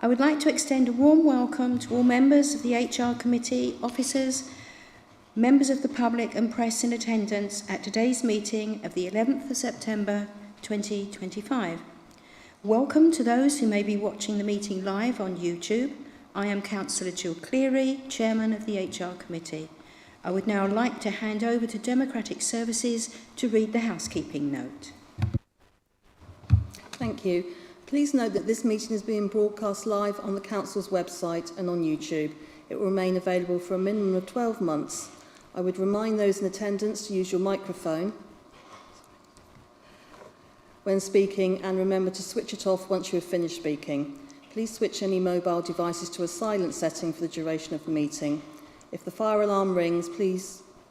I would like to extend a warm welcome to all members of the HR Committee, officers, members of the public and press in attendance at today's meeting of the 11th of September 2025. Welcome to those who may be watching the meeting live on YouTube. I am Councillor Jill Cleary, Chairman of the HR Committee. I would now like to hand over to Democratic Services to read the housekeeping note. Thank you. Please note that this meeting is being broadcast live on the Council's website and on YouTube. It will remain available for a minimum of 12 months. I would remind those in attendance to use your microphone when speaking and remember to switch it off once you have finished speaking. Please switch any mobile devices to a silent setting for the duration of the meeting. If the fire alarm rings,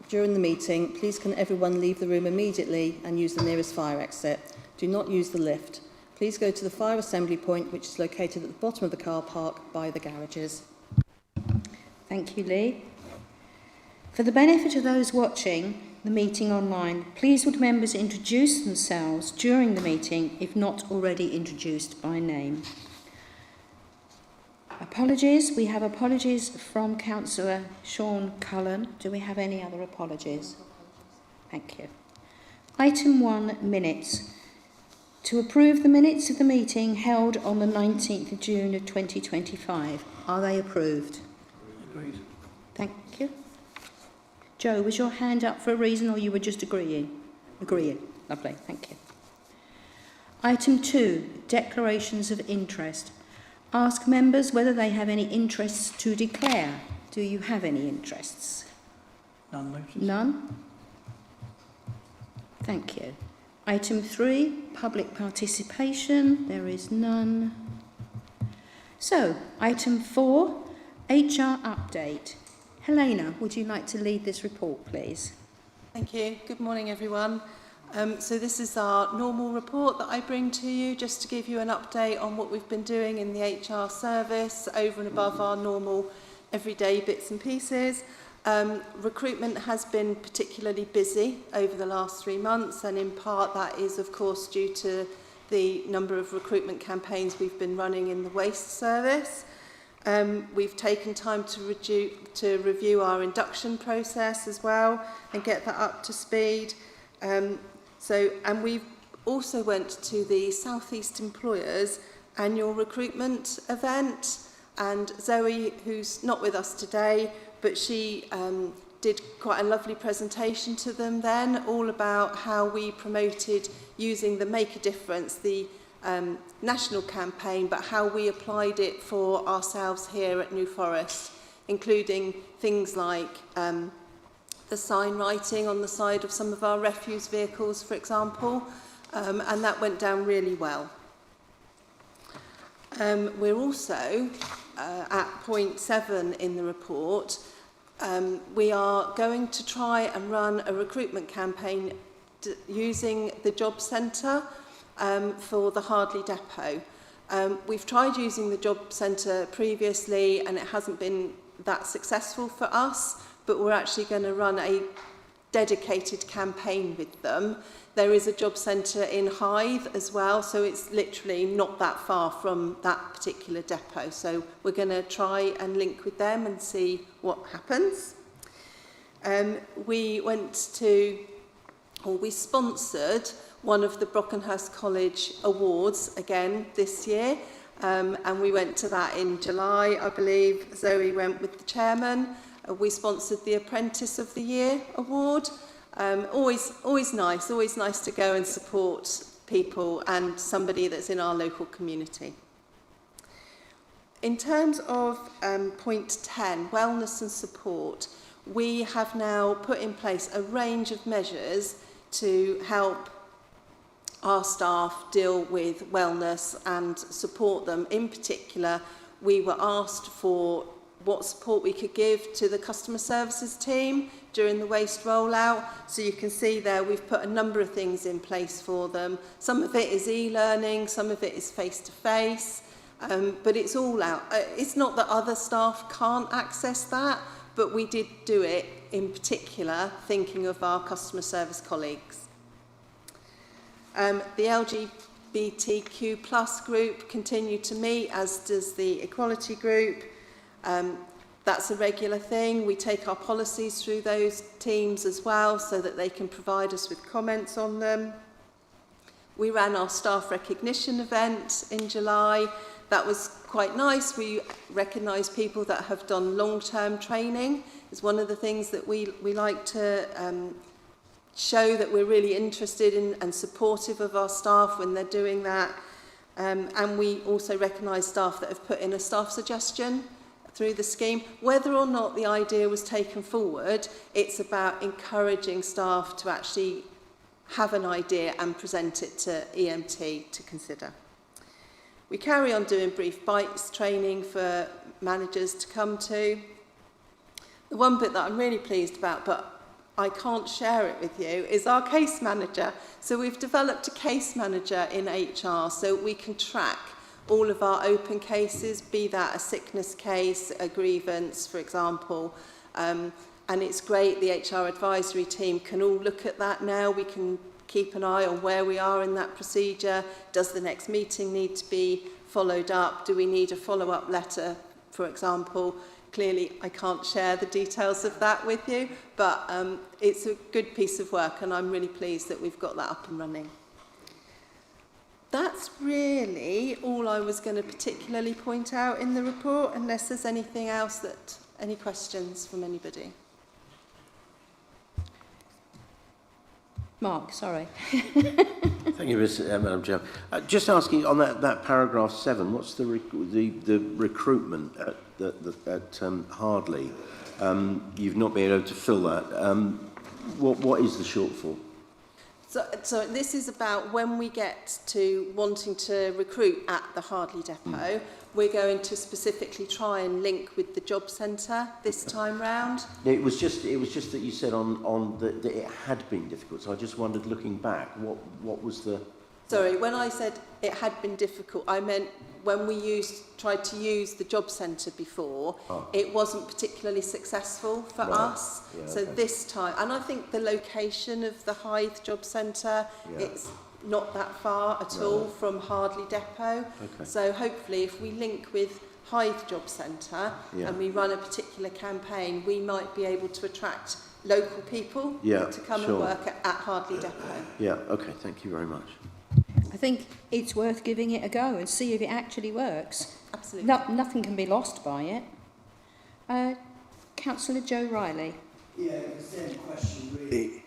during the meeting, please can everyone leave the room immediately and use the nearest fire exit. Do not use the lift. Please go to the fire assembly point, which is located at the bottom of the car park by the garages. Thank you, Lee. For the benefit of those watching the meeting online, please would members introduce themselves during the meeting if not already introduced by name. Apologies. We have apologies from Councillor Sean Cullen. Do we have any other apologies? Thank you. Item 1, minutes. To approve the minutes of the meeting held on the 19th of June of 2025. Are they approved? Agreed. Thank you. Joe, was your hand up for a reason or you were just agreeing? Agreeing. Lovely. Thank you. Item 2, declarations of interest. Ask members whether they have any interests to declare. Do you have any interests? None noticed. None? Thank you. Item 3, public participation. There is none. So, item 4, HR update. Helena, would you like to lead this report, please? Thank you. Good morning, everyone. So this is our normal report that I bring to you, just to give you an update on what we've been doing in the HR service over and above our normal everyday bits and pieces. Recruitment has been particularly busy over the last 3 months, and in part that is, of course, due to the number of recruitment campaigns we've been running in the waste service. We've taken time to review our induction process as well and get that up to speed. And we also went to the South East Employers annual recruitment event, and Zoe, who's not with us today, but she did quite a lovely presentation to them then, all about how we promoted using the Make a Difference, the national campaign, but how we applied it for ourselves here at New Forest, including things like the sign writing on the side of some of our refuse vehicles, for example, and that went down really well. We're also at point 7 in the report. We are going to try and run a recruitment campaign using the job centre for the Hardley depot. We've tried using the job centre previously and it hasn't been that successful for us, but we're actually going to run a dedicated campaign with them. There is a job centre in Hythe as well, so it's literally not that far from that particular depot. So we're going to try and link with them and see what happens. We sponsored one of the Brockenhurst College Awards again this year, and we went to that in July, I believe. Zoe went with the chairman. We sponsored the Apprentice of the Year award. Always nice to go and support people and somebody that's in our local community. In terms of point 10, wellness and support, we have now put in place a range of measures to help our staff deal with wellness and support them. In particular, we were asked for what support we could give to the customer services team during the waste rollout. So you can see there we've put a number of things in place for them. Some of it is e-learning, some of it is face-to-face, but it's all out. It's not that other staff can't access that, but we did do it in particular thinking of our customer service colleagues. The LGBTQ plus group continue to meet, as does the equality group. That's a regular thing. We take our policies through those teams as well so that they can provide us with comments on them. We ran our staff recognition event in July. That was quite nice. We recognised people that have done long-term training. It's one of the things that we like to show that we're really interested in and supportive of our staff when they're doing that. And we also recognise staff that have put in a staff suggestion through the scheme. Whether or not the idea was taken forward, it's about encouraging staff to actually have an idea and present it to EMT to consider. We carry on doing brief bites training for managers to come to. The one bit that I'm really pleased about, but I can't share it with you, is our case manager. So we've developed a case manager in HR so we can track all of our open cases, be that a sickness case, a grievance, for example. And it's great, the HR advisory team can all look at that now. We can keep an eye on where we are in that procedure. Does the next meeting need to be followed up? Do we need a follow-up letter, for example? Clearly, I can't share the details of that with you, but it's a good piece of work and I'm really pleased that we've got that up and running. That's really all I was going to particularly point out in the report, unless there's anything else any questions from anybody. Mark, sorry. Thank you, Madam Chair. Just asking on that paragraph 7, what's the recruitment at Hardley? You've not been able to fill that. What is the shortfall? So this is about when we get to wanting to recruit at the Hardley depot, we're going to specifically try and link with the job centre this time round. It was just that you said on that it had been difficult. So I just wondered, looking back, what was the? Sorry, when I said it had been difficult, I meant when we tried to use the job centre before, it wasn't particularly successful for us. Yeah, so this time, and I think the location of the Hythe Job Centre, it's not that far at all from Hardley Depot. So hopefully if we link with Hythe Job Centre and we run a particular campaign, we might be able to attract local people to come and work at Hardley Depot. Yeah, okay, thank you very much. I think it's worth giving it a go and see if it actually works. Absolutely. Nothing can be lost by it. Councillor Joe Riley. Yeah, the same question really,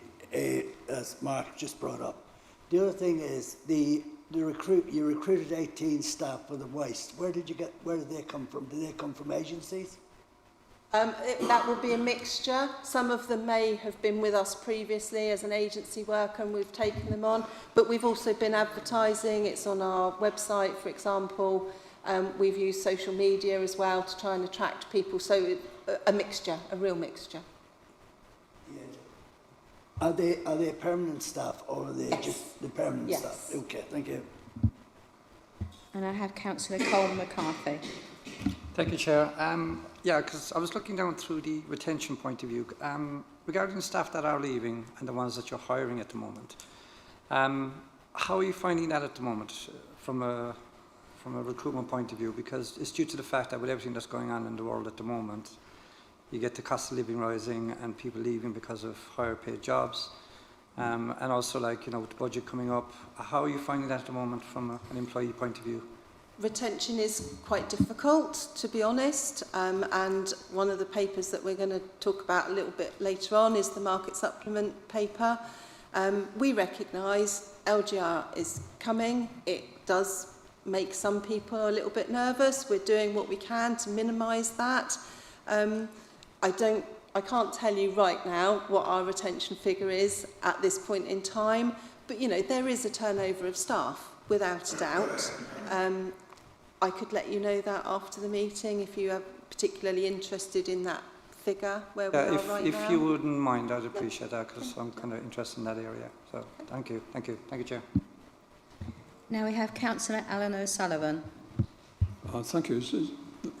as Mark just brought up. The other thing is you recruited 18 staff for the waste. Where did they come from? Did they come from agencies? That will be a mixture. Some of them may have been with us previously as an agency worker and we've taken them on, but we've also been advertising. It's on our website, for example. We've used social media as well to try and attract people. So a mixture, a real mixture. Yeah. Are they permanent staff or are they just the permanent staff? Okay, thank you. And I have Councillor Cole McCarthy. Thank you, Chair. Yeah, because I was looking down through the retention point of view regarding the staff that are leaving and the ones that you're hiring at the moment. How are you finding that at the moment from a recruitment point of view? Because it's due to the fact that with everything that's going on in the world at the moment, you get the cost of living rising and people leaving because of higher paid jobs. And also, like, you know, with the budget coming up, how are you finding that at the moment from an employee point of view? Retention is quite difficult, to be honest, and one of the papers that we're going to talk about a little bit later on is the market supplement paper. We recognise LGR is coming. It does make some people a little bit nervous. We're doing what we can to minimise that. I can't tell you right now what our retention figure is at this point in time, but you know, there is a turnover of staff, without a doubt. I could let you know that after the meeting if you are particularly interested in that figure where we are right now. If you wouldn't mind, I'd appreciate that because I'm kind of interested in that area. So thank you, Chair. Now we have Councillor Alan O'Sullivan. Thank you. So,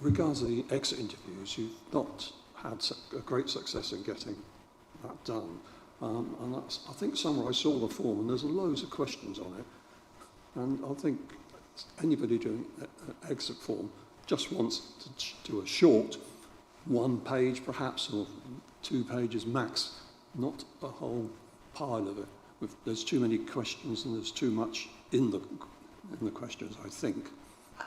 regards to the exit interviews, you've not had a great success in getting that done. And that's, I think, somewhere I saw the form and there's loads of questions on it. And I think anybody doing an exit form just wants to do a short 1 page perhaps, or 2 pages max, not a whole pile of it. There's too many questions and there's too much in the questions, I think.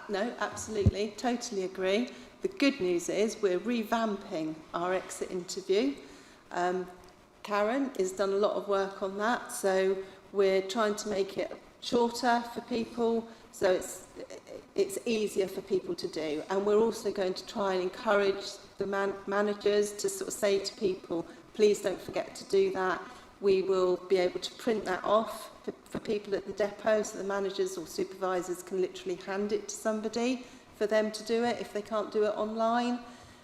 No, absolutely, totally agree. The good news is we're revamping our exit interview. Karen has done a lot of work on that, so we're trying to make it shorter for people, so it's easier for people to do. And we're also going to try and encourage the managers to sort of say to people, please don't forget to do that. We will be able to print that off for people at the depot, so the managers or supervisors can literally hand it to somebody for them to do it if they can't do it online.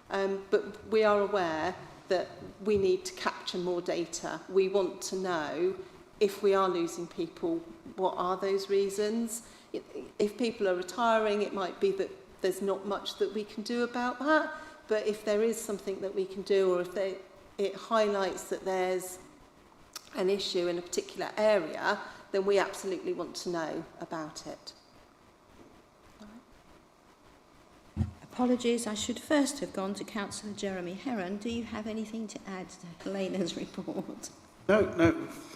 But we are aware that we need to capture more data. We want to know if we are losing people, what are those reasons? If people are retiring, it might be that there's not much that we can do about that. But if there is something that we can do, or if it highlights that there's an issue in a particular area, then we absolutely want to know about it. Apologies, I should first have gone to Councillor Jeremy Heron. Do you have anything to add to Helena's report? No,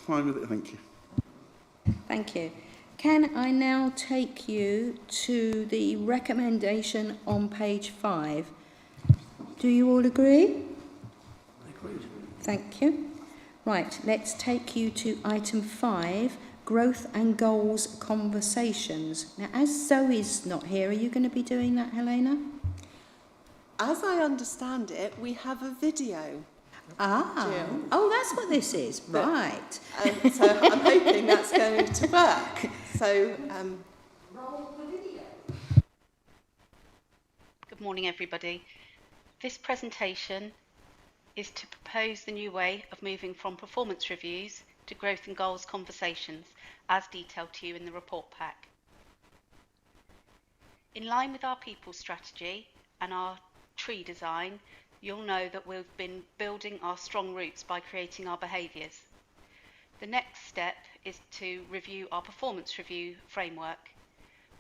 fine with it, thank you. Thank you. Can I now take you to the recommendation on page 5? Do you all agree? Agreed. Thank you. Right, let's take you to item 5, growth and goals conversations. Now, as Zoe's not here, are you going to be doing that, Helena? As I understand it, we have a video. Jill. Oh, that's what this is. But- Right. So I'm hoping that's going to work. So, Good morning, everybody. This presentation is to propose the new way of moving from performance reviews to growth and goals conversations, as detailed to you in the report pack. In line with our people strategy and our tree design, you'll know that we've been building our strong roots by creating our behaviours. The next step is to review our performance review framework.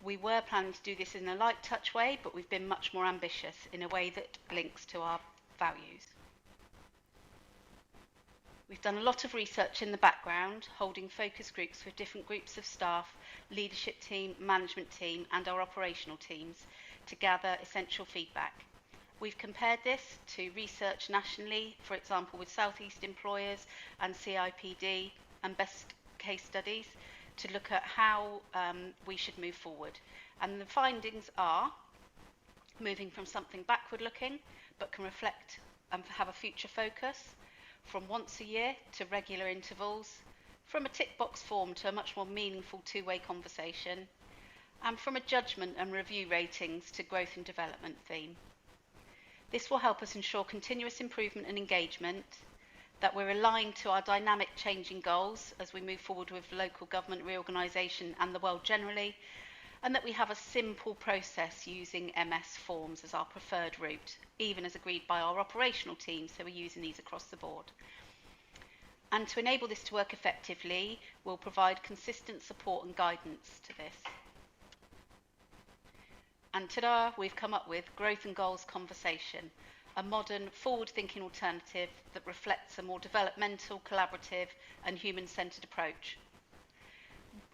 We were planning to do this in a light touch way, but we've been much more ambitious in a way that links to our values. We've done a lot of research in the background, holding focus groups with different groups of staff, leadership team, management team, and our operational teams to gather essential feedback. We've compared this to research nationally, for example, with South East employers and CIPD, and best case studies to look at how we should move forward. And the findings are moving from something backward looking, but can reflect and have a future focus, from once a year to regular intervals, from a tick box form to a much more meaningful two-way conversation, and from a judgment and review ratings to growth and development theme. This will help us ensure continuous improvement and engagement, that we're aligned to our dynamic changing goals as we move forward with local government reorganisation and the world generally, and that we have a simple process using MS forms as our preferred route, even as agreed by our operational team, so we're using these across the board. And to enable this to work effectively, we'll provide consistent support and guidance to this. And ta-da, we've come up with Growth and Goals Conversation, a modern, forward-thinking alternative that reflects a more developmental, collaborative and human-centred approach.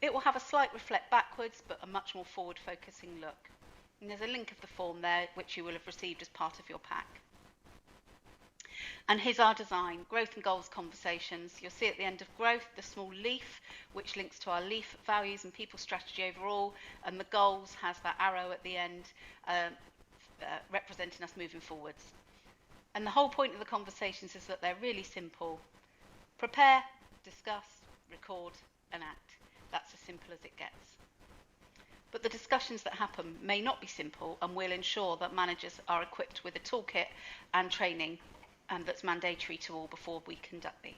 It will have a slight reflect backwards, but a much more forward-focusing look. And there's a link of the form there, which you will have received as part of your pack. And here's our design, Growth and Goals Conversations. You'll see at the end of Growth, the small leaf, which links to our leaf values and people strategy overall, and the goals has that arrow at the end, representing us moving forwards. And the whole point of the conversations is that they're really simple. Prepare, discuss, record, and act. That's as simple as it gets. But the discussions that happen may not be simple, and we'll ensure that managers are equipped with a toolkit and training, and that's mandatory to all before we conduct these.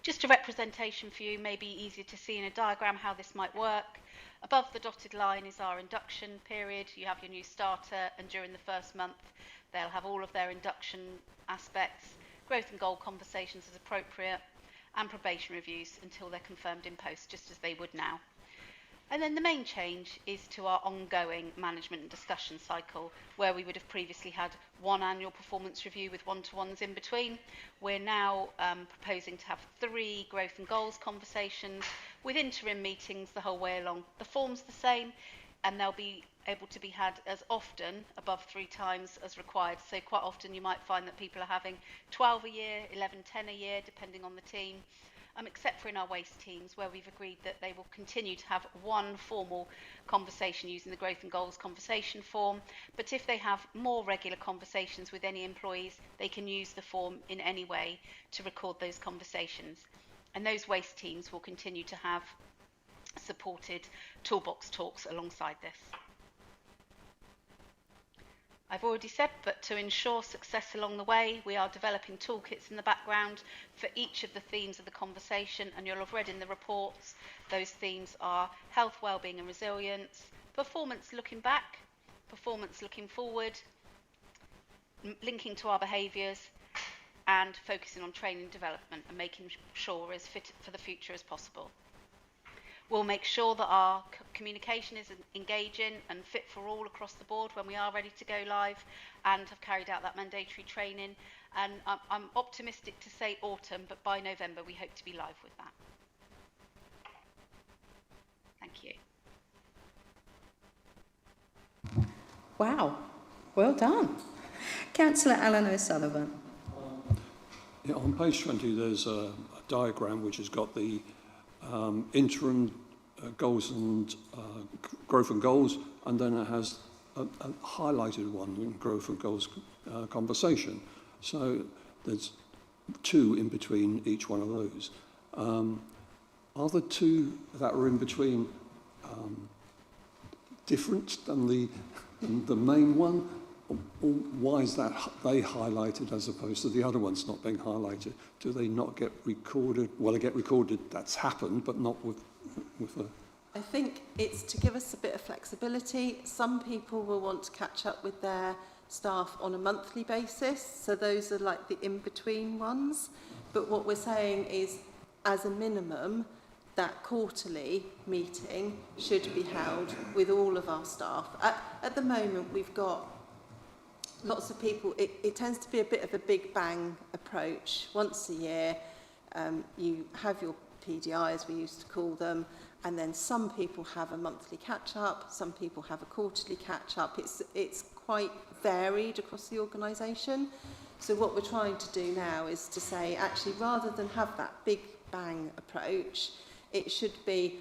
Just a representation for you, maybe easier to see in a diagram how this might work. Above the dotted line is our induction period. You have your new starter, and during the first month they'll have all of their induction aspects, growth and goal conversations as appropriate, and probation reviews until they're confirmed in post, just as they would now. And then the main change is to our ongoing management and discussion cycle, where we would have previously had one annual performance review with one-to-ones in between. We're now proposing to have 3 growth and goals conversations with interim meetings the whole way along. The form's the same, and they'll be able to be had as often, above 3 times, as required. So quite often you might find that people are having 12 a year, 11, 10 a year, depending on the team. Except for in our waste teams, where we've agreed that they will continue to have one formal conversation using the growth and goals conversation form. But if they have more regular conversations with any employees, they can use the form in any way to record those conversations. And those waste teams will continue to have supported toolbox talks alongside this. I've already said, but to ensure success along the way, we are developing toolkits in the background for each of the themes of the conversation, and you'll have read in the reports, those themes are health, wellbeing and resilience, performance looking back, performance looking forward, linking to our behaviours, and focusing on training and development and making sure we're as fit for the future as possible. We'll make sure that our communication is engaging and fit for all across the board when we are ready to go live and have carried out that mandatory training. And I'm optimistic to say autumn, but by November we hope to be live with that. Thank you. Wow, well done. Councillor Alan O'Sullivan. Yeah, on page 20, there's a diagram which has got the interim goals and growth and goals, and then it has a highlighted one in growth and goals conversation. So there's 2 in between each one of those. Are the 2 that are in between different than the main one? Or why is that they highlighted as opposed to the other ones not being highlighted? Do they not get recorded? Well, they get recorded, that's happened, but not with a... I think it's to give us a bit of flexibility. Some people will want to catch up with their staff on a monthly basis, so those are like the in-between ones. But what we're saying is, as a minimum, that quarterly meeting should be held with all of our staff. At the moment, we've got lots of people, it tends to be a bit of a big bang approach. Once a year, you have your PDI, as we used to call them, and then some people have a monthly catch-up, some people have a quarterly catch-up. It's quite varied across the organisation. So what we're trying to do now is to say, actually, rather than have that big bang approach, it should be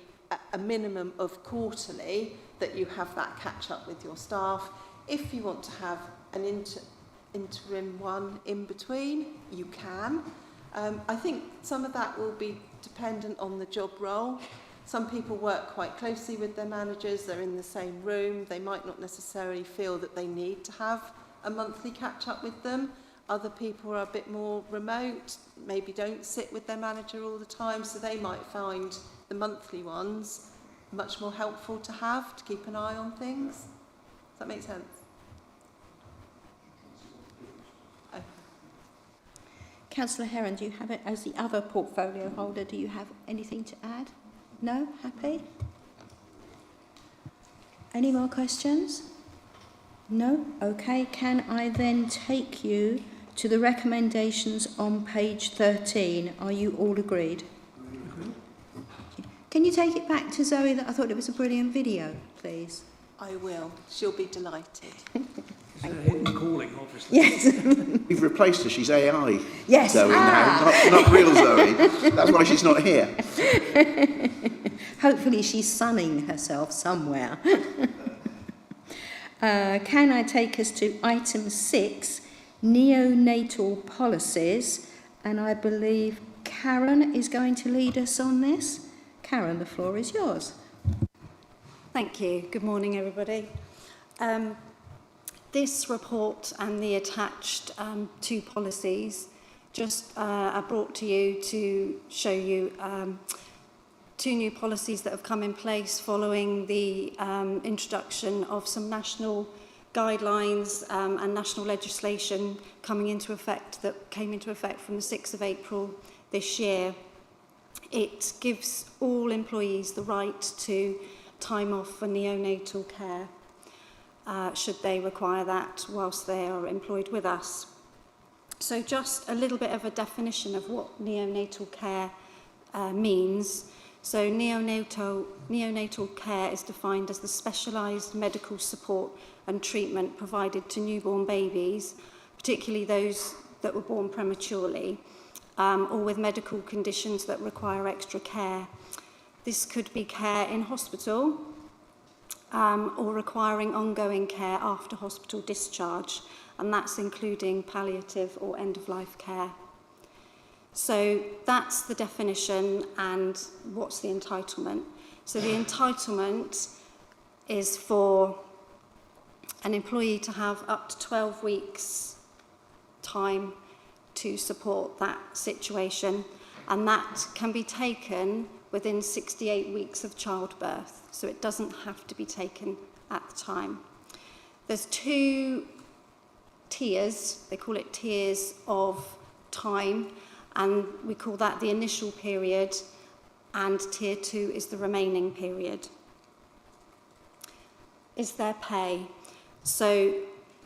a minimum of quarterly that you have that catch-up with your staff. If you want to have an interim one in between, you can. I think some of that will be dependent on the job role. Some people work quite closely with their managers, they're in the same room, they might not necessarily feel that they need to have a monthly catch-up with them. Other people are a bit more remote, maybe don't sit with their manager all the time, so they might find the monthly ones much more helpful to have, to keep an eye on things. Does that make sense? Okay. Councillor Heron, do you have it as the other portfolio holder? Do you have anything to add? No? Happy? Any more questions? No? Okay. Can I then take you to the recommendations on page 13? Are you all agreed? Can you take it back to Zoe that I thought it was a brilliant video, please? I will. She'll be delighted. Hidden calling, obviously. Yes. You've replaced her, she's AI. Yes. Zoe now, not real Zoe. That's why she's not here. Hopefully she's sunning herself somewhere. Can I take us to item 6, neonatal policies? And I believe Karen is going to lead us on this. Karen, the floor is yours. Thank you. Good morning, everybody. This report and the attached 2 policies just are brought to you to show you 2 new policies that have come in place following the introduction of some national guidelines and national legislation coming into effect that came into effect from the 6th of April this year. It gives all employees the right to time off for neonatal care, should they require that whilst they are employed with us. So just a little bit of a definition of what neonatal care means. So neonatal care is defined as the specialised medical support and treatment provided to newborn babies, particularly those that were born prematurely, or with medical conditions that require extra care. This could be care in hospital or requiring ongoing care after hospital discharge, and that's including palliative or end-of-life care. So that's the definition, and what's the entitlement? So the entitlement is for an employee to have up to 12 weeks time to support that situation, and that can be taken within 68 weeks of childbirth, so it doesn't have to be taken at the time. There's 2 tiers, they call it tiers of time, and we call that the initial period, and tier 2 is the remaining period. Is there pay? So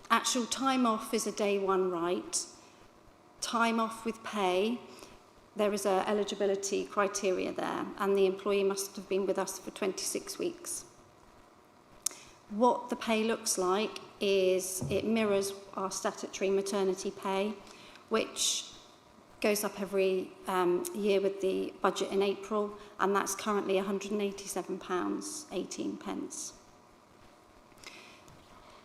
actual time off is a day 1 right. Time off with pay, there is a eligibility criteria there, and the employee must have been with us for 26 weeks. What the pay looks like is it mirrors our statutory maternity pay, which goes up every year with the budget in April, and that's currently £187.18.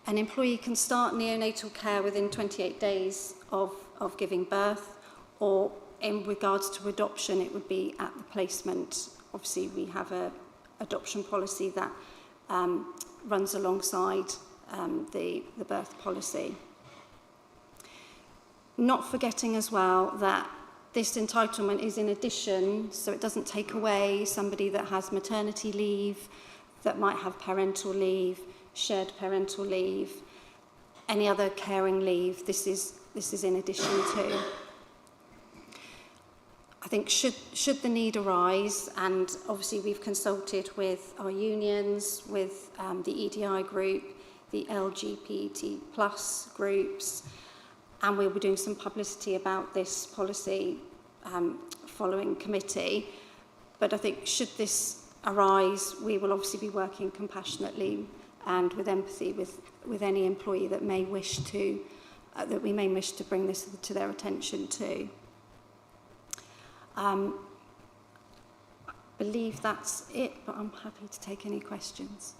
An employee can start neonatal care within 28 days of giving birth, or in regards to adoption, it would be at the placement. Obviously, we have an adoption policy that runs alongside the birth policy. Not forgetting as well that this entitlement is in addition, so it doesn't take away somebody that has maternity leave, that might have parental leave, shared parental leave, any other caring leave. This is in addition to. I think should the need arise, and obviously we've consulted with our unions, with the EDI group, the LGBT plus groups, and we'll be doing some publicity about this policy following committee. But I think should this arise, we will obviously be working compassionately and with empathy with any employee that may wish to, that we may wish to bring this to their attention too. I believe that's it, but I'm happy to take any questions.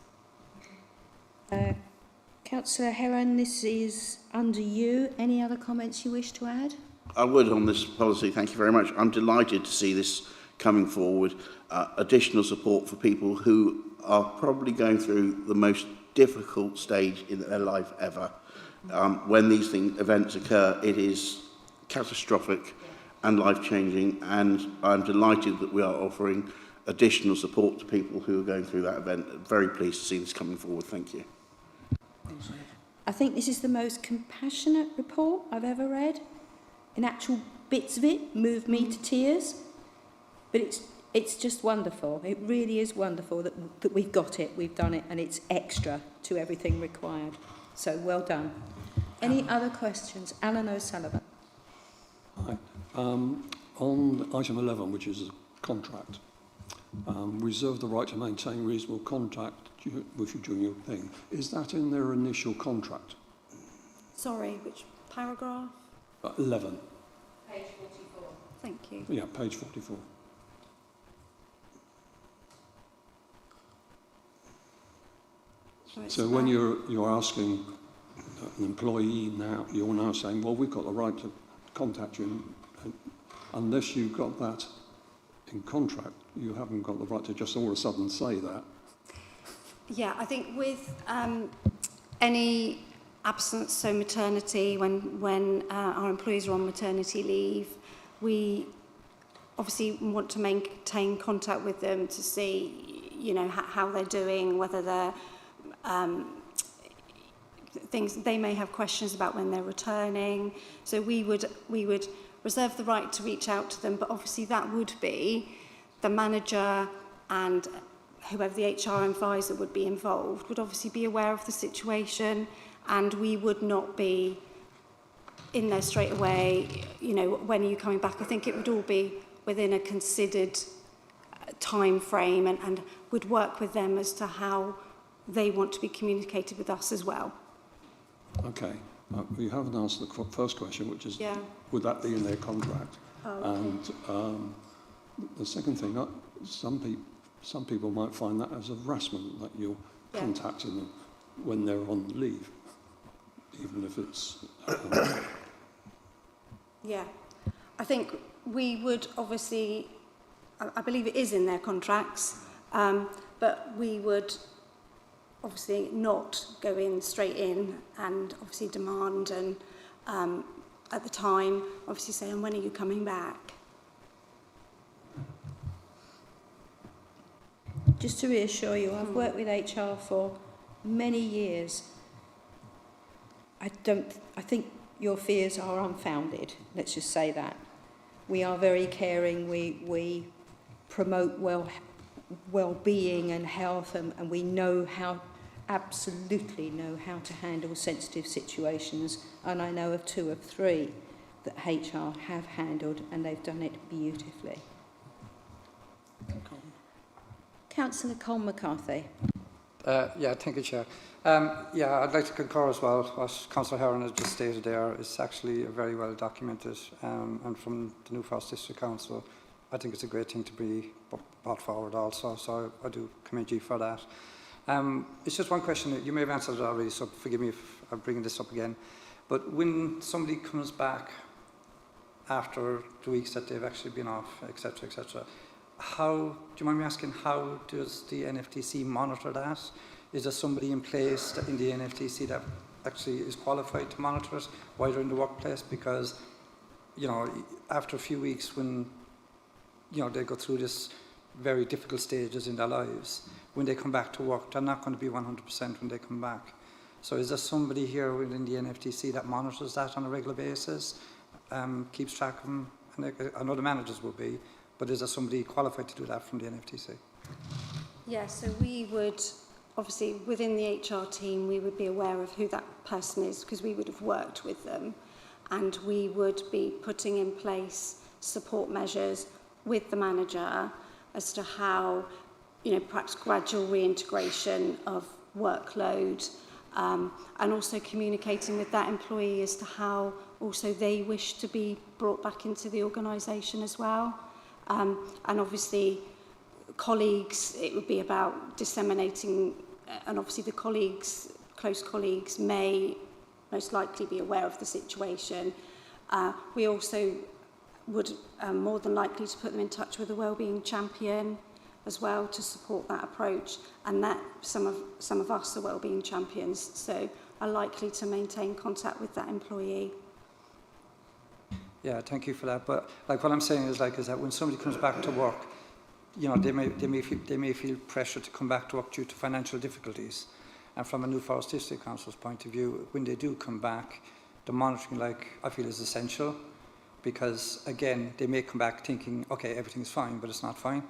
Councillor Heron, this is under you. Any other comments you wish to add? I would on this policy, thank you very much. I'm delighted to see this coming forward. Additional support for people who are probably going through the most difficult stage in their life ever. When these events occur, it is catastrophic and life-changing, and I'm delighted that we are offering additional support to people who are going through that event. Very pleased to see this coming forward. Thank you. I think this is the most compassionate report I've ever read. In actual bits of it moved me to tears, but it's just wonderful. It really is wonderful that we've got it, we've done it, and it's extra to everything required. So well done. Any other questions? Alan O'Sullivan. Hi. On item 11, which is a contract, reserve the right to maintain reasonable contact with you during your thing. Is that in their initial contract? Sorry, which paragraph? 11. Page 44. Thank you. Yeah, page 44. So when you're asking an employee now, you're now saying, well, we've got the right to contact you, and unless you've got that in contract, you haven't got the right to just all of a sudden say that. Yeah, I think with any absence, so maternity, when our employees are on maternity leave, we obviously want to maintain contact with them to see, you know, how they're doing, whether they're things they may have questions about when they're returning. So we would reserve the right to reach out to them, but obviously that would be the manager and whoever the HR advisor would be involved would obviously be aware of the situation, and we would not be in there straight away, you know, when are you coming back? I think it would all be within a considered time frame, and would work with them as to how they want to be communicated with us as well. Okay. You haven't answered the first question, which is, Yeah. would that be in their contract? Oh, okay. And the second thing, some people might find that as a harassment, that you're Yeah. contacting them when they're on leave, even if it's... Yeah, I think we would obviously, I believe it is in their contracts, but we would obviously not go in straight in and obviously demand and at the time obviously say, and when are you coming back? Just to reassure you, I've worked with HR for many years. I think your fears are unfounded, let's just say that. We are very caring, we promote well-being and health, and we absolutely know how to handle sensitive situations, and I know of 2 of 3 that HR have handled, and they've done it beautifully. Councillor Colm McCarthy. Yeah, thank you, Chair. Yeah, I'd like to concur as well. What Councillor Heron has just stated there is actually very well documented, and from the New Forest District Council, I think it's a great thing to be brought forward also, so I do commend you for that. It's just one question. You may have answered it already, so forgive me if I'm bringing this up again. But when somebody comes back after the weeks that they've actually been off, etc., etc., do you mind me asking, how does the NFTC monitor that? Is there somebody in place in the NFTC that actually is qualified to monitor it while they're in the workplace? Because, you know, after a few weeks when, you know, they go through this very difficult stages in their lives, when they come back to work, they're not going to be 100% when they come back. So is there somebody here within the NFTC that monitors that on a regular basis, keeps track of them? And I know the managers will be, but is there somebody qualified to do that from the NFTC? Yeah, so we would, obviously within the HR team, we would be aware of who that person is because we would have worked with them, and we would be putting in place support measures with the manager as to how, you know, perhaps gradual reintegration of workload, and also communicating with that employee as to how also they wish to be brought back into the organisation as well. And obviously colleagues, it would be about disseminating, and obviously the colleagues, close colleagues, may most likely be aware of the situation. We also would more than likely to put them in touch with a wellbeing champion as well to support that approach, and that some of us are wellbeing champions, so are likely to maintain contact with that employee. Yeah, thank you for that. But like what I'm saying is that when somebody comes back to work, you know, they may feel pressure to come back to work due to financial difficulties. And from a New Forest District Council's point of view, when they do come back, the monitoring, like, I feel is essential, because again, they may come back thinking, okay, everything's fine, but it's not fine.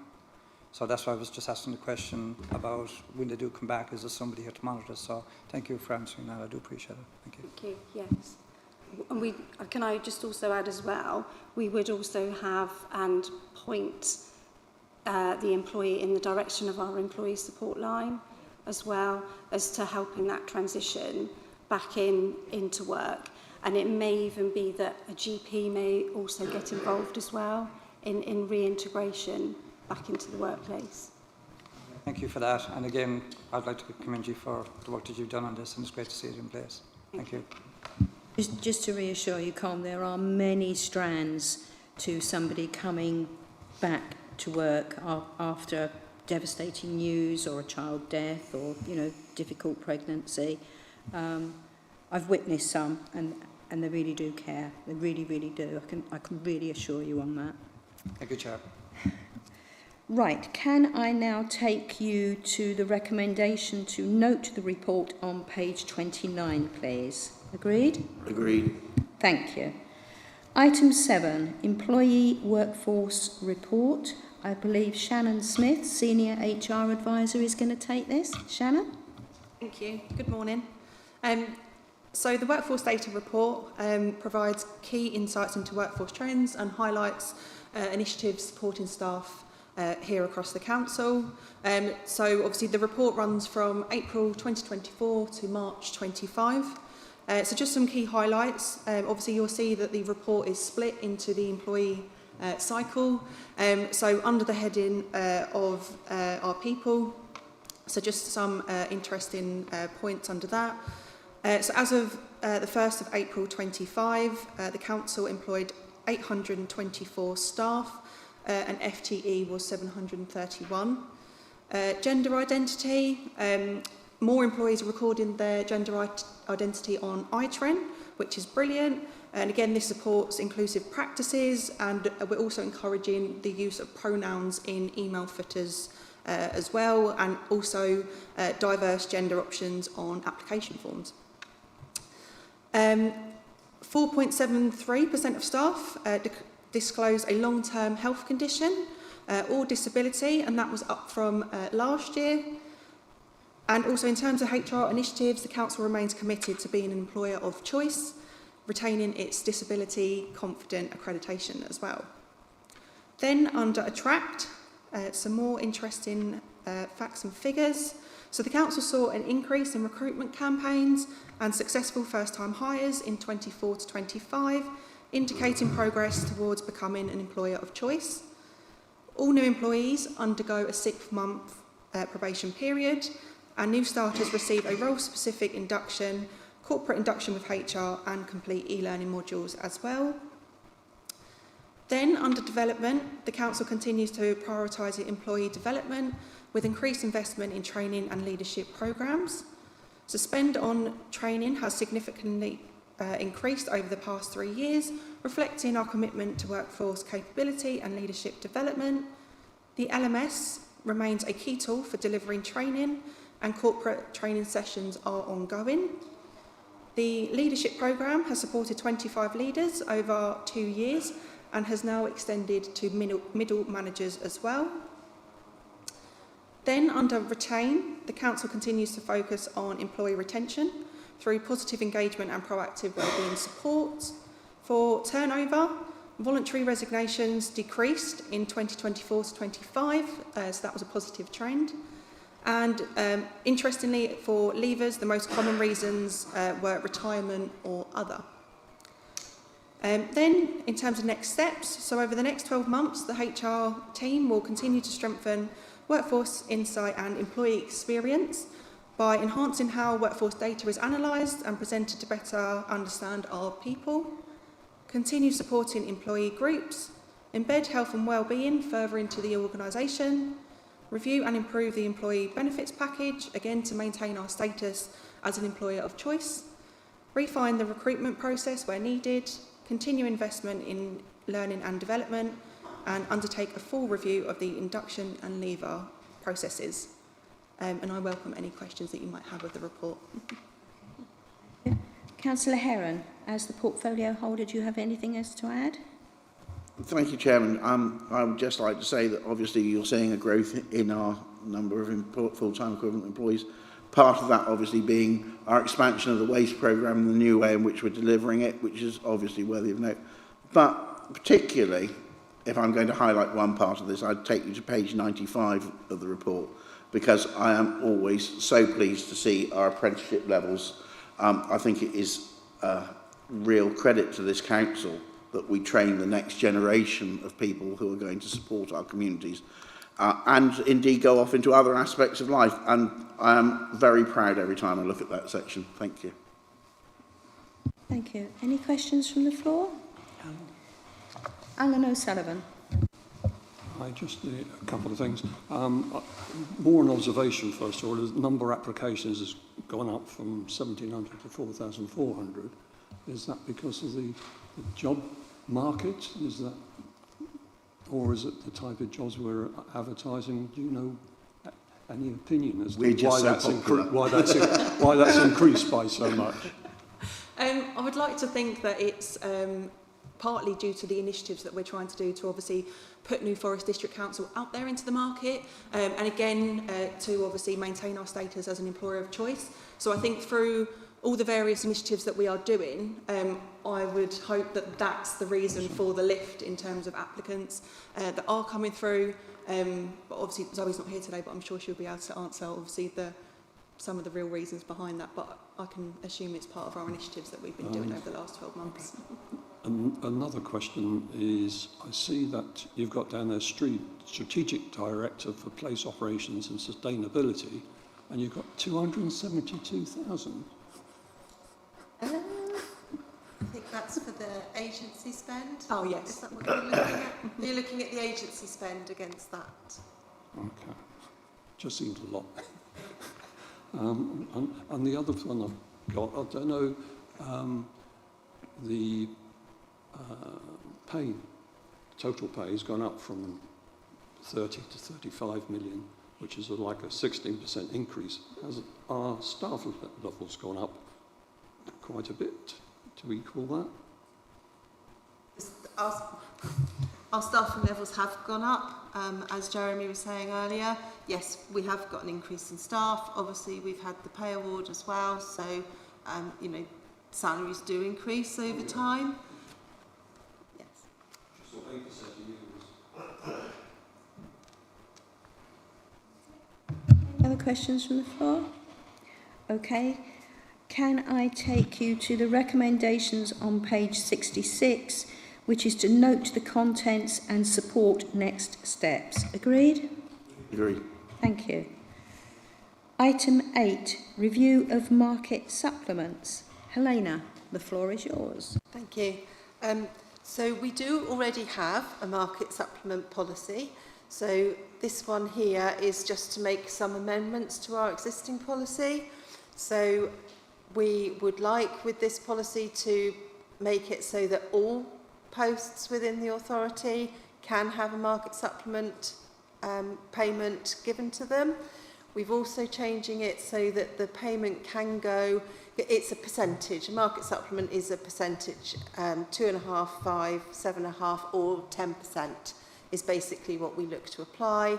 So that's why I was just asking the question about when they do come back, is there somebody here to monitor? So thank you for answering that. I do appreciate it. Thank you. Thank you. Yes. And can I just also add as well, we would also have and point the employee in the direction of our employee support line as well, as to helping that transition back into work. And it may even be that a GP may also get involved as well in reintegration back into the workplace. Thank you for that. And again, I'd like to commend you for the work that you've done on this, and it's great to see it in place. Thank you. Just to reassure you, Colm, there are many strands to somebody coming back to work after devastating news or a child death or, you know, difficult pregnancy. I've witnessed some, and they really do care. They really, really do. I can really assure you on that. Thank you, Chair. Right, can I now take you to the recommendation to note the report on page 29, please? Agreed? Agreed. Thank you. Item 7, Employee Workforce Report. I believe Shannon Smith, Senior HR Advisor, is going to take this. Shannon? Thank you. Good morning. So the Workforce Data Report provides key insights into workforce trends and highlights initiatives supporting staff here across the Council. So obviously the report runs from April 2024 to March 25. So just some key highlights. Obviously you'll see that the report is split into the employee cycle. So under the heading of our people, so just some interesting points under that. So as of the 1st of April 25, the Council employed 824 staff and FTE was 731. Gender identity, more employees are recording their gender identity on iTrend, which is brilliant. And again, this supports inclusive practices, and we're also encouraging the use of pronouns in email footers as well, and also diverse gender options on application forms. 4.73% of staff disclose a long-term health condition or disability, and that was up from last year. And also in terms of HR initiatives, the Council remains committed to being an employer of choice, retaining its disability confident accreditation as well. Then under Attract, some more interesting facts and figures. So the Council saw an increase in recruitment campaigns and successful first-time hires in 24 to 25, indicating progress towards becoming an employer of choice. All new employees undergo a 6-month probation period, and new starters receive a role-specific induction, corporate induction with HR, and complete e-learning modules as well. Then, under development, the Council continues to prioritise employee development with increased investment in training and leadership programmes. So spend on training has significantly increased over the past 3 years, reflecting our commitment to workforce capability and leadership development. The LMS remains a key tool for delivering training, and corporate training sessions are ongoing. The leadership programme has supported 25 leaders over 2 years and has now extended to middle managers as well. Then under Retain, the Council continues to focus on employee retention through positive engagement and proactive wellbeing support. For turnover, voluntary resignations decreased in 2024 to 25, so that was a positive trend. And interestingly, for leavers, the most common reasons were retirement or other. Then, in terms of next steps, so over the next 12 months, the HR team will continue to strengthen workforce insight and employee experience by enhancing how workforce data is analysed and presented to better understand our people, continue supporting employee groups, embed health and wellbeing further into the organisation, review and improve the employee benefits package, again to maintain our status as an employer of choice, refine the recruitment process where needed, continue investment in learning and development, and undertake a full review of the induction and leaver processes. And I welcome any questions that you might have of the report. Councillor Heron, as the portfolio holder, do you have anything else to add? Thank you, Chairman. I would just like to say that obviously you're seeing a growth in our number of full-time equivalent employees. Part of that obviously being our expansion of the waste programme and the new way in which we're delivering it, which is obviously worthy of note. But particularly, if I'm going to highlight one part of this, I'd take you to page 95 of the report, because I am always so pleased to see our apprenticeship levels. I think it is a real credit to this council that we train the next generation of people who are going to support our communities and indeed go off into other aspects of life. And I am very proud every time I look at that section. Thank you. Thank you. Any questions from the floor? Alan O'Sullivan. Hi, just a couple of things. More an observation, first of all. The number of applications has gone up from 1,700 to 4,400. Is that because of the job market? Is that, or is it the type of jobs we're advertising? Do you know any opinion as to why that's increased by so much? I would like to think that it's partly due to the initiatives that we're trying to do to obviously put New Forest District Council out there into the market, and again, to obviously maintain our status as an employer of choice. So I think through all the various initiatives that we are doing, I would hope that that's the reason for the lift in terms of applicants that are coming through. But obviously Zoe's not here today, but I'm sure she'll be able to answer obviously some of the real reasons behind that. But I can assume it's part of our initiatives that we've been doing over the last 12 months. Another question is, I see that you've got down there Strategic Director for Place Operations and Sustainability, and you've got 272,000. I think that's for the agency spend. Oh, yes. Is that what you're looking at? You're looking at the agency spend against that. Okay, just seems a lot. And the other one I've got, I don't know, the total pay has gone up from 30 to 35 million, which is like a 16% increase. Has our staff levels gone up quite a bit to equal that? Our staffing levels have gone up, as Jeremy was saying earlier. Yes, we have got an increase in staff. Obviously, we've had the pay award as well, so you know, salaries do increase over time. Yes. Other questions from the floor? Okay. Can I take you to the recommendations on page 66, which is to note the contents and support next steps? Agreed? Agreed. Thank you. Item 8, review of market supplements. Helena, the floor is yours. Thank you. So we do already have a market supplement policy. So this one here is just to make some amendments to our existing policy. So we would like with this policy to make it so that all posts within the authority can have a market supplement payment given to them. We've also changing it so that the payment can go, it's a percentage. A market supplement is a percentage, 2.5%, 5%, 7.5% or 10% is basically what we look to apply.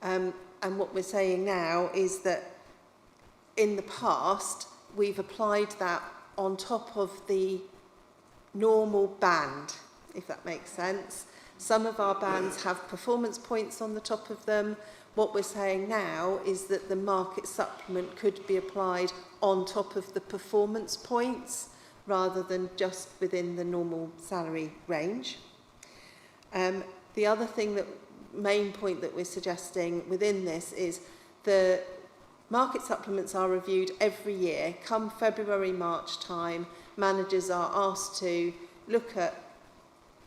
And what we're saying now is that in the past, we've applied that on top of the normal band, if that makes sense. Some of our bands have performance points on the top of them. What we're saying now is that the market supplement could be applied on top of the performance points rather than just within the normal salary range. The other thing main point that we're suggesting within this is the market supplements are reviewed every year. Come February, March time, managers are asked to look at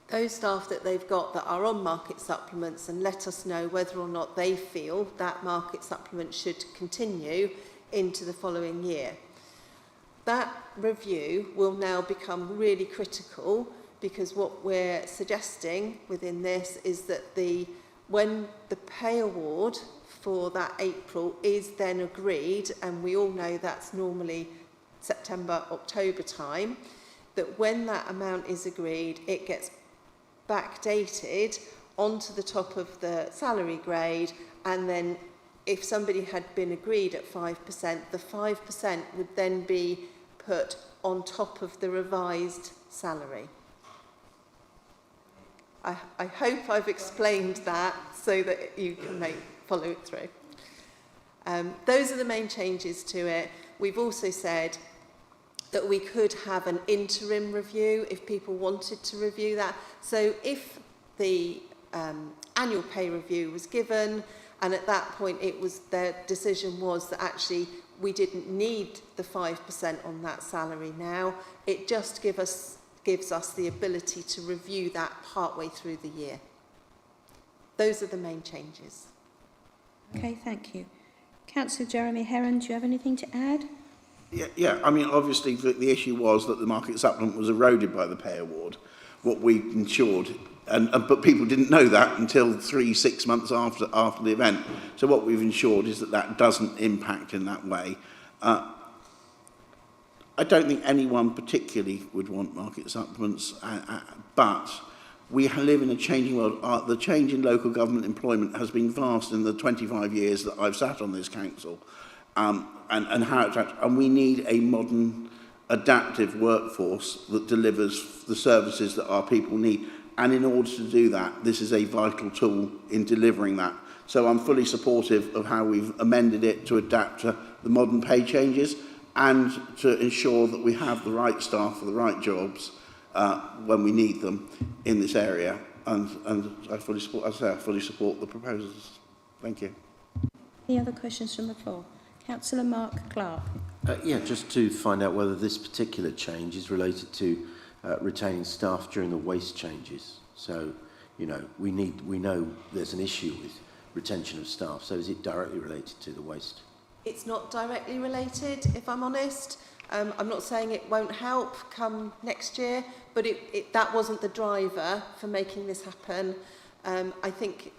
those staff that they've got that are on market supplements and let us know whether or not they feel that market supplement should continue into the following year. That review will now become really critical because what we're suggesting within this is that when the pay award for that April is then agreed, and we all know that's normally September, October time, that when that amount is agreed, it gets backdated onto the top of the salary grade, and then if somebody had been agreed at 5%, the 5% would then be put on top of the revised salary. I hope I've explained that so that you can follow it through. Those are the main changes to it. We've also said that we could have an interim review if people wanted to review that. So if the annual pay review was given and at that point their decision was that actually we didn't need the 5% on that salary now, it just gives us the ability to review that partway through the year. Those are the main changes. Okay, thank you. Councillor Jeremy Heron, do you have anything to add? Yeah. I mean, obviously, the issue was that the market supplement was eroded by the pay award. What we ensured, but people didn't know that until 3-6 months after the event. So what we've ensured is that doesn't impact in that way. I don't think anyone particularly would want market supplements, but we live in a changing world. The change in local government employment has been vast in the 25 years that I've sat on this council, and how it's and we need a modern, adaptive workforce that delivers the services that our people need. And in order to do that, this is a vital tool in delivering that. So I'm fully supportive of how we've amended it to adapt to the modern pay changes and to ensure that we have the right staff for the right jobs when we need them in this area. And I fully support, as I say, I fully support the proposals. Thank you. Any other questions from the floor? Councillor Mark Clark. Yeah, just to find out whether this particular change is related to retaining staff during the waste changes. So, you know, we know there's an issue with retention of staff. So is it directly related to the waste? It's not directly related, if I'm honest. I'm not saying it won't help come next year, but that wasn't the driver for making this happen. I think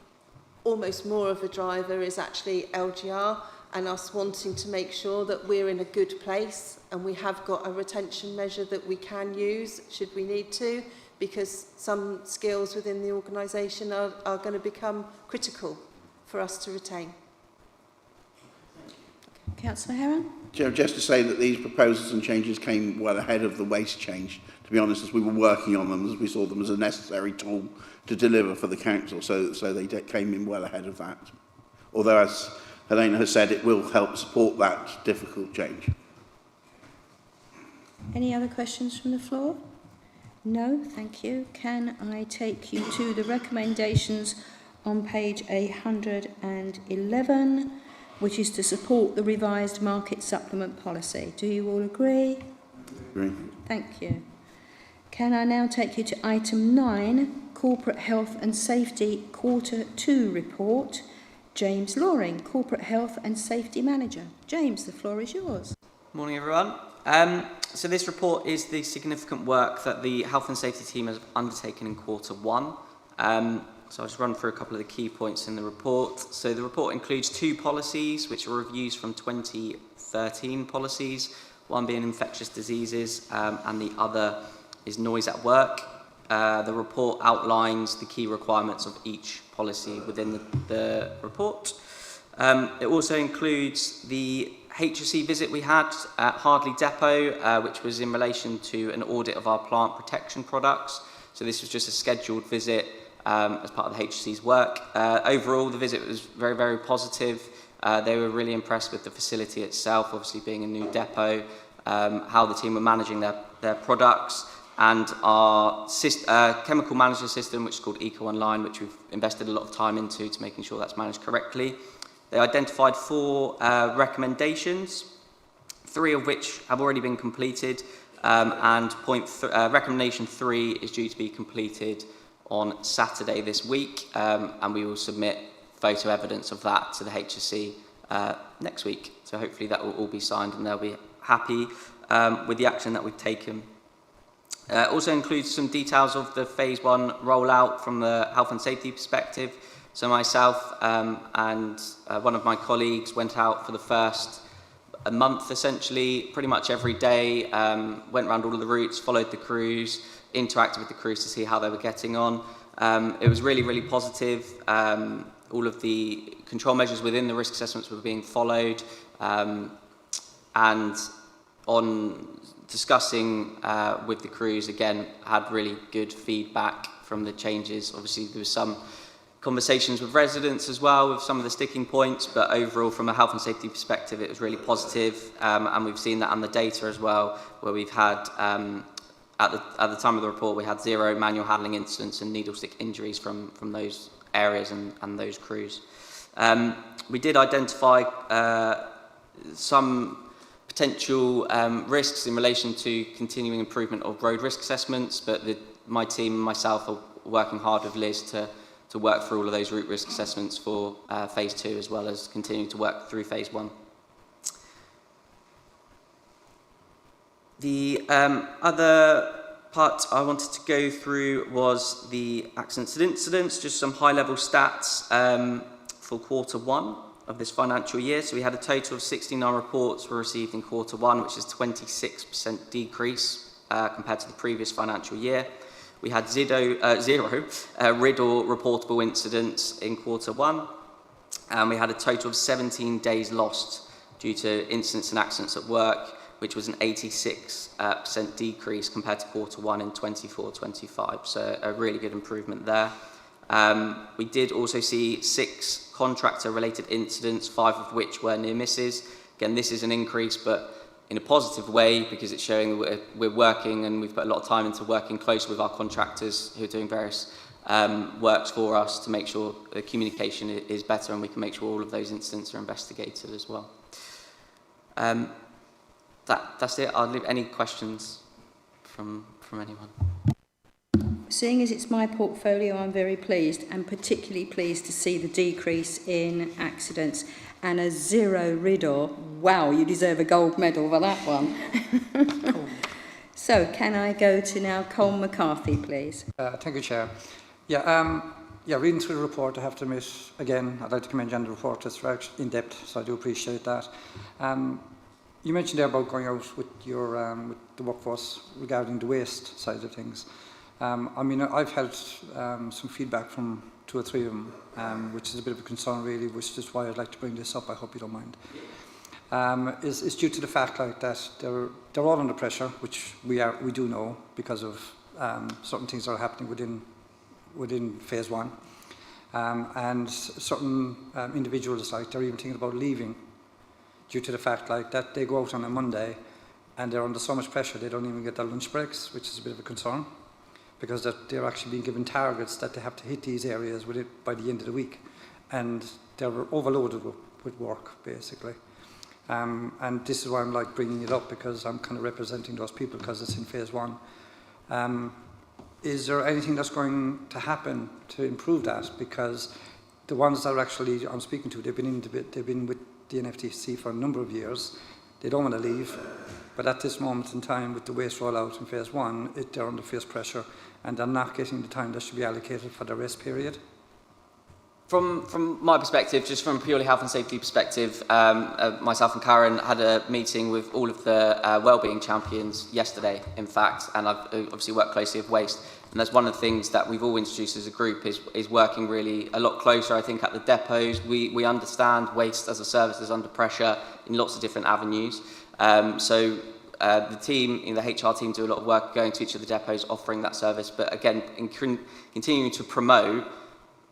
almost more of a driver is actually LGR and us wanting to make sure that we're in a good place and we have got a retention measure that we can use should we need to, because some skills within the organisation are going to become critical for us to retain. Councillor Heron. Chair, just to say that these proposals and changes came well ahead of the waste change, to be honest, as we were working on them, as we saw them as a necessary tool to deliver for the council, so they came in well ahead of that. Although, as Helena has said, it will help support that difficult change. Any other questions from the floor? No, thank you. Can I take you to the recommendations on page 111, which is to support the revised market supplement policy? Do you all agree? Agree. Thank you. Can I now take you to item 9, Corporate Health and Safety Quarter 2 report? James Loring, Corporate Health and Safety Manager. James, the floor is yours. Morning, everyone. So this report is the significant work that the health and safety team has undertaken in quarter 1. So I'll just run through a couple of the key points in the report. So the report includes 2 policies, which are reviews from 2013 policies, one being infectious diseases and the other is noise at work. The report outlines the key requirements of each policy within the report. It also includes the HSE visit we had at Hardley Depot, which was in relation to an audit of our plant protection products. So this was just a scheduled visit as part of the HSE's work. Overall, the visit was very, very positive. They were really impressed with the facility itself, obviously being a new depot, how the team were managing their products, and our chemical management system, which is called Eco Online, which we've invested a lot of time into to making sure that's managed correctly. They identified 4 recommendations, 3 of which have already been completed, and recommendation 3 is due to be completed on Saturday this week, and we will submit photo evidence of that to the HSE next week. So hopefully that will all be signed and they'll be happy with the action that we've taken. Also includes some details of the phase 1 rollout from the health and safety perspective. So myself and one of my colleagues went out for the first month, essentially, pretty much every day, went around all of the routes, followed the crews, interacted with the crews to see how they were getting on. It was really, really positive. All of the control measures within the risk assessments were being followed. And on discussing with the crews, again, had really good feedback from the changes. Obviously, there was some conversations with residents as well with some of the sticking points, but overall from a health and safety perspective it was really positive, and we've seen that on the data as well, where we've had at the time of the report we had 0 manual handling incidents and needle stick injuries from those areas and those crews. We did identify some potential risks in relation to continuing improvement of road risk assessments, but my team and myself are working hard with Liz to work through all of those route risk assessments for phase 2, as well as continuing to work through phase 1. The other part I wanted to go through was the accidents and incidents, just some high-level stats for quarter 1 of this financial year. So we had a total of 69 reports were received in quarter 1, which is 26% decrease compared to the previous financial year. We had zero RID or reportable incidents in Q1, and we had a total of 17 days lost due to incidents and accidents at work, which was an 86% decrease compared to Q1 in 24-25, so a really good improvement there. We did also see 6 contractor-related incidents, 5 of which were near misses. Again, this is an increase, but in a positive way, because it's showing that we're working and we've put a lot of time into working close with our contractors who are doing various works for us to make sure the communication is better and we can make sure all of those incidents are investigated as well. That's it. I'll leave any questions from anyone. Seeing as it's my portfolio, I'm very pleased, and particularly pleased to see the decrease in accidents and a 0 RIDOR. Wow, you deserve a gold medal for that one. So, can I go to now Colm McCarthy, please? Thank you, Chair. Reading through the report, I have to admit, again, I'd like to commend you on the report. It's very in-depth, so I do appreciate that. You mentioned there about going out with your with the workforce regarding the waste side of things. I've had some feedback from 2 or 3 of them, which is a bit of a concern really, which is why I'd like to bring this up. I hope you don't mind. Is due to the fact like that they're all under pressure, which we do know because of certain things that are happening within phase 1, and certain individuals like they're even thinking about leaving due to the fact like that they go out on a Monday and they're under so much pressure they don't even get their lunch breaks, which is a bit of a concern, because they're actually being given targets that they have to hit these areas with it by the end of the week, and they're overloaded with work basically. And this is why I'm like bringing it up, because I'm kind of representing those people because it's in phase 1. Is there anything that's going to happen to improve that? Because the ones that I'm speaking to, they've been with the NFTC for a number of years. They don't want to leave, but at this moment in time, with the waste rollout in phase 1, they're under fierce pressure, and they're not getting the time that should be allocated for the rest period. From my perspective, just from a purely health and safety perspective, myself and Karen had a meeting with all of the wellbeing champions yesterday, in fact, and I've obviously worked closely with waste. And that's one of the things that we've all introduced as a group is working really a lot closer, I think, at the depots. We understand waste as a service is under pressure in lots of different avenues. The team, the HR team, do a lot of work going to each of the depots, offering that service. But again, continuing to promote,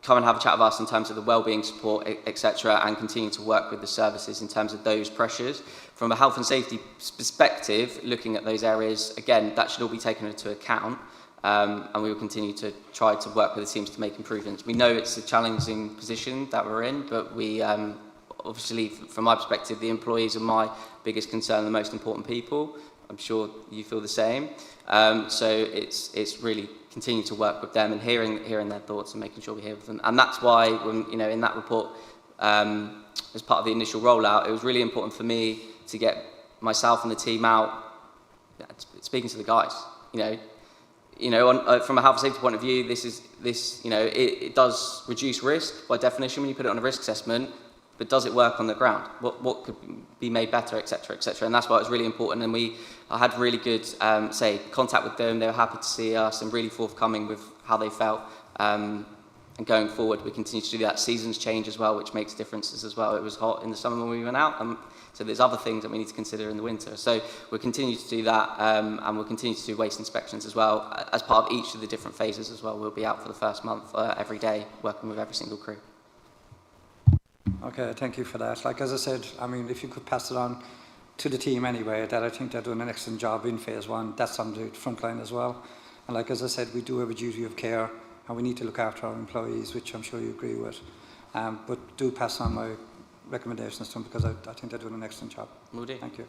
come and have a chat with us in terms of the wellbeing support, etc., and continue to work with the services in terms of those pressures. From a health and safety perspective, looking at those areas, again, that should all be taken into account. And we will continue to try to work with the teams to make improvements. We know it's a challenging position that we're in, but we obviously, from my perspective, the employees are my biggest concern, the most important people. I'm sure you feel the same. So it's really continue to work with them and hearing their thoughts and making sure we hear with them. And that's why, when in that report, as part of the initial rollout, it was really important for me to get myself and the team out speaking to the guys. From a health and safety point of view, it does reduce risk by definition when you put it on a risk assessment, but does it work on the ground? What could be made better, etc., etc. And that's why it's really important. And I had really good, contact with them. They were happy to see us and really forthcoming with how they felt. And going forward, we continue to do that. Seasons change as well, which makes differences as well. It was hot in the summer when we went out, so there's other things that we need to consider in the winter. So we'll continue to do that, and we'll continue to do waste inspections as well. As part of each of the different phases as well, we'll be out for the first month every day, working with every single crew. Okay, thank you for that. Like as I said, if you could pass it on to the team anyway, that I think they're doing an excellent job in phase 1. That's on the front line as well. And like as I said, we do have a duty of care, and we need to look after our employees, which I'm sure you agree with. But do pass on my recommendations to them, because I think they're doing an excellent job. Will do. Thank you.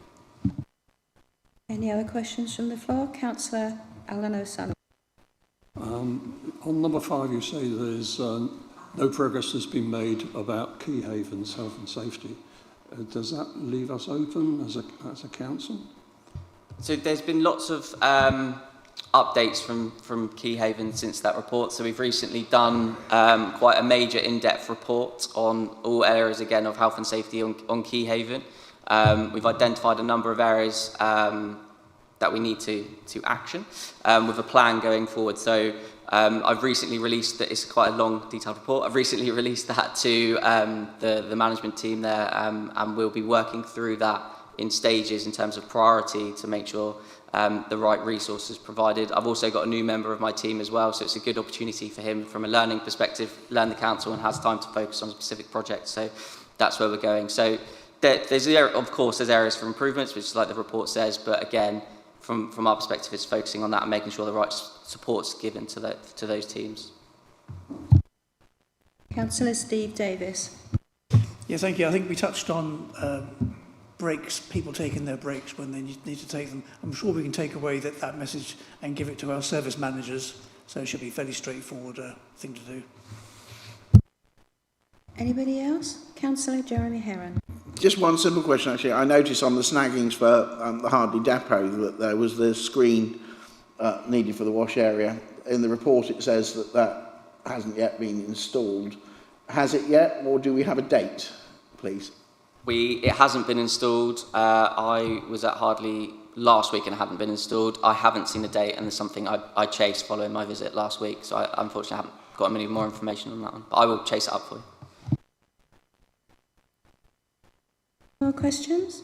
Any other questions from the floor? Councillor Alan O'Sullivan. On number 5, you say there's no progress has been made about Keyhaven's health and safety. Does that leave us open as a council? So there's been lots of updates from Keyhaven since that report. So we've recently done quite a major in-depth report on all areas again of health and safety on Keyhaven. We've identified a number of areas that we need to action with a plan going forward. So I've recently released that. It's quite a long, detailed report. I've recently released that to the management team there, and we'll be working through that in stages in terms of priority to make sure the right resources provided. I've also got a new member of my team as well, so it's a good opportunity for him from a learning perspective, learn the council and has time to focus on specific projects. So that's where we're going. So there's areas for improvements, which is like the report says, but again, from our perspective, it's focusing on that and making sure the right support's given to those teams. Councillor Steve Davis. Yeah, thank you. I think we touched on breaks, people taking their breaks when they need to take them. I'm sure we can take away that message and give it to our service managers, so it should be a fairly straightforward thing to do. Anybody else? Councillor Jeremy Heron. Just one simple question, actually. I noticed on the snaggings for the Hardley Depot that there was the screen needed for the wash area. In the report, it says that hasn't yet been installed. Has it yet, or do we have a date, please? It hasn't been installed. I was at Hardley last week and it hadn't been installed. I haven't seen a date, and there's something I chased following my visit last week, so I unfortunately haven't got any more information on that one. But I will chase it up for you. More questions?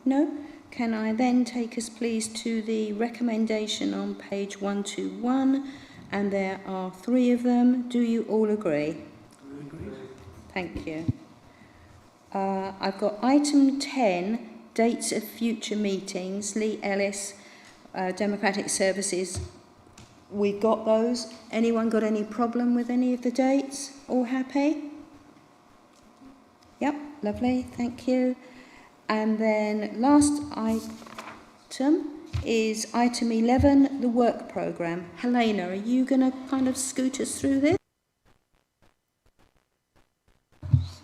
No? Can I then take us please to the recommendation on page 121, and there are 3 of them. Do you all agree? Agree. Thank you. I've got item 10, dates of future meetings. Lee Ellis, Democratic Services. We've got those. Anyone got any problem with any of the dates? All happy? Yep, lovely, thank you. And then last item is item 11, the work programme. Helena, are you going to kind of scoot us through this?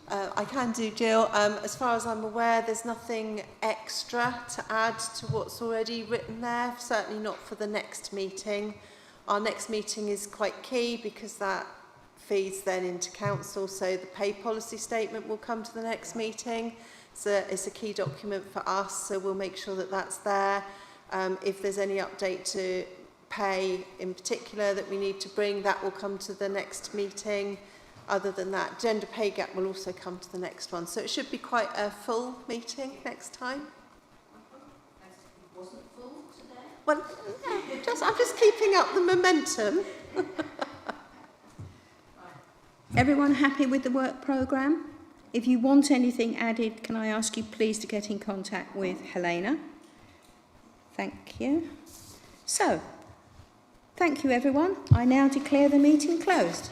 I can do, Jill. As far as I'm aware, there's nothing extra to add to what's already written there, certainly not for the next meeting. Our next meeting is quite key because that feeds then into council, so the pay policy statement will come to the next meeting. So it's a key document for us, so we'll make sure that that's there. If there's any update to pay in particular that we need to bring, that will come to the next meeting. Other than that, gender pay gap will also come to the next one. So it should be quite a full meeting next time. It wasn't full today. Well, I'm just keeping up the momentum. Everyone happy with the work programme? If you want anything added, can I ask you please to get in contact with Helena? Thank you. So, thank you everyone. I now declare the meeting closed.